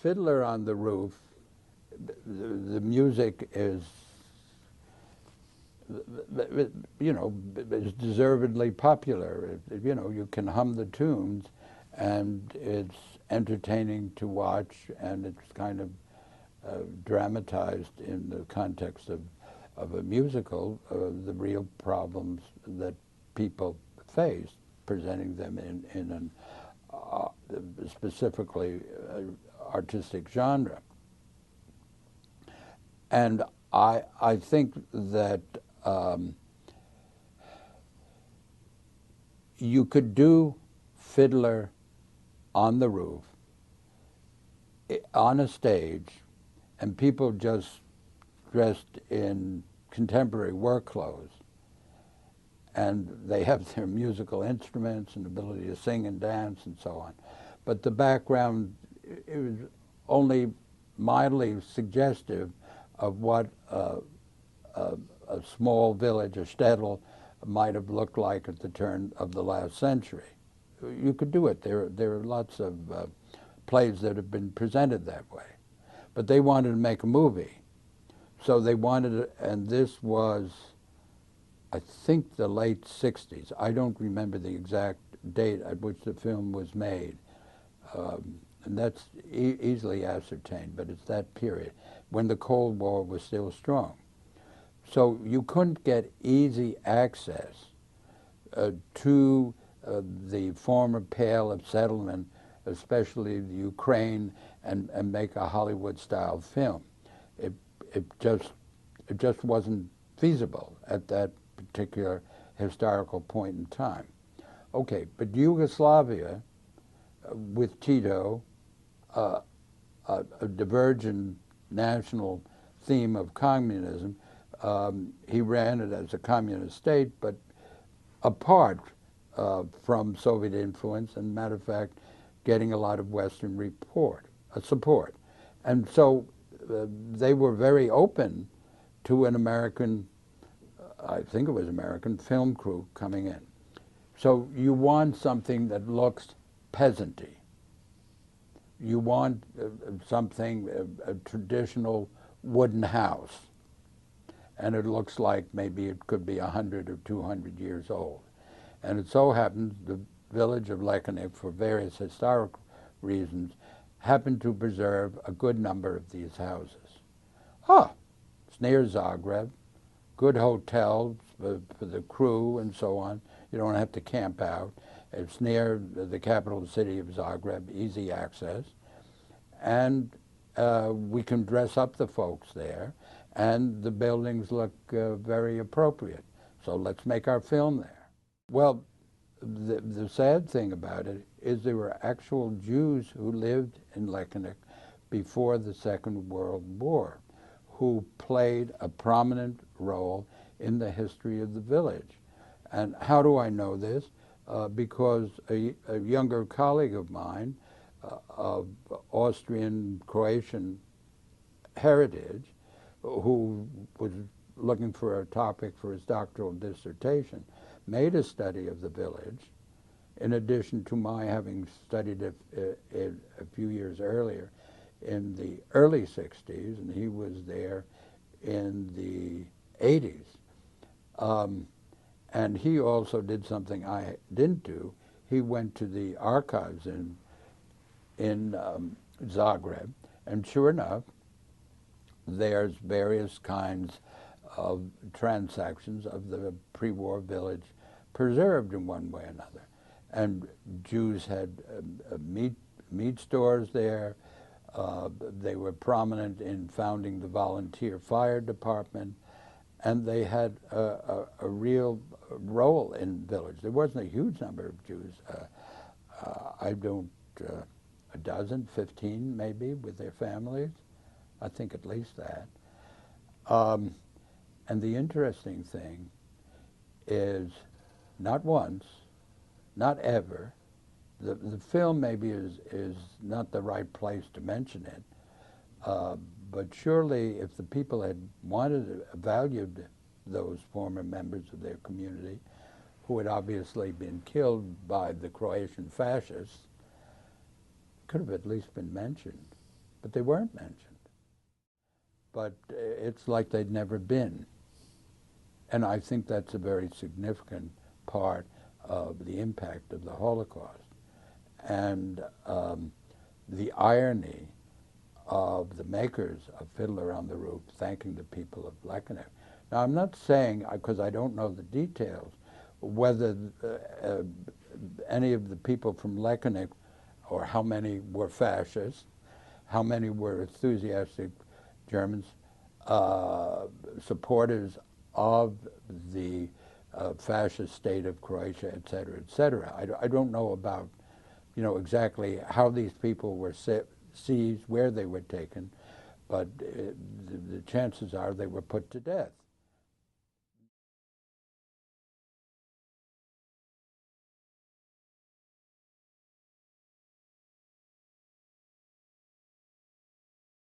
Fiddler on the Roof, the music is, you know, is deservedly popular. You know, you can hum the tunes, and it's entertaining to watch, and it's kind of dramatized in the context of a musical, the real problems that people face, presenting them in an specifically artistic genre. And I think that you could do Fiddler on the Roof on a stage, and people just dressed in contemporary work clothes, and they have their musical instruments and ability to sing and dance and so on. But the background, it was only mildly suggestive of what a small village, a shtetl, might have looked like at the turn of the last century. You could do it. There are lots of plays that have been presented that way. But they wanted to make a movie. So they wanted, and this was, I think, the late 60s. I don't remember the exact date at which the film was made. And that's easily ascertained, but it's that period when the Cold War was still strong. So you couldn't get easy access to the former Pale of Settlement, especially the Ukraine, and make a Hollywood-style film. It just wasn't feasible at that particular historical point in time. Okay, but Yugoslavia, with Tito, a divergent national theme of communism, he ran it as a communist state, but apart from Soviet influence, and matter of fact, getting a lot of Western support. And so they were very open to an American, I think it was American, film crew coming in. So you want something that looks peasanty. You want something, a traditional wooden house, and it looks like maybe it could be 100 or 200 years old. And it so happens the village of Lekenik, for various historic reasons, happened to preserve a good number of these houses. It's near Zagreb, good hotels for the crew and so on. You don't have to camp out. It's near the capital city of Zagreb, easy access. And we can dress up the folks there, and the buildings look very appropriate. So let's make our film there. Well, the sad thing about it is there were actual Jews who lived in Lekenik before the Second World War who played a prominent role in the history of the village. And how do I know this? Because a younger colleague of mine of Austrian-Croatian heritage, who was looking for a topic for his doctoral dissertation, made a study of the village, in addition to my having studied it a few years earlier in the early 60s, and he was there in the 80s. And he also did something I didn't do. He went to the archives in Zagreb, and sure enough, there's various kinds of transactions of the pre-war village preserved in one way or another. And Jews had meat stores there. They were prominent in founding the volunteer fire department, and they had a real role in the village. There wasn't a huge number of Jews. A dozen, 15 maybe, with their families. I think at least that. And the interesting thing is, not once, not ever, the film maybe is not the right place to mention it, but surely if the people had valued those former members of their community, who had obviously been killed by the Croatian fascists, could have at least been mentioned. but they weren't mentioned. But it's like they'd never been. And I think that's a very significant part of the impact of the Holocaust. And the irony of the makers of Fiddler on the Roof thanking the people of Lekanec. Now, I'm not saying, because I don't know the details, whether any of the people from Lekanec, or how many were fascists, how many were enthusiastic Germans, supporters of the fascist state of Croatia, et cetera, et cetera. I don't know about, exactly how these people were seized, where they were taken, but the chances are they were put to death.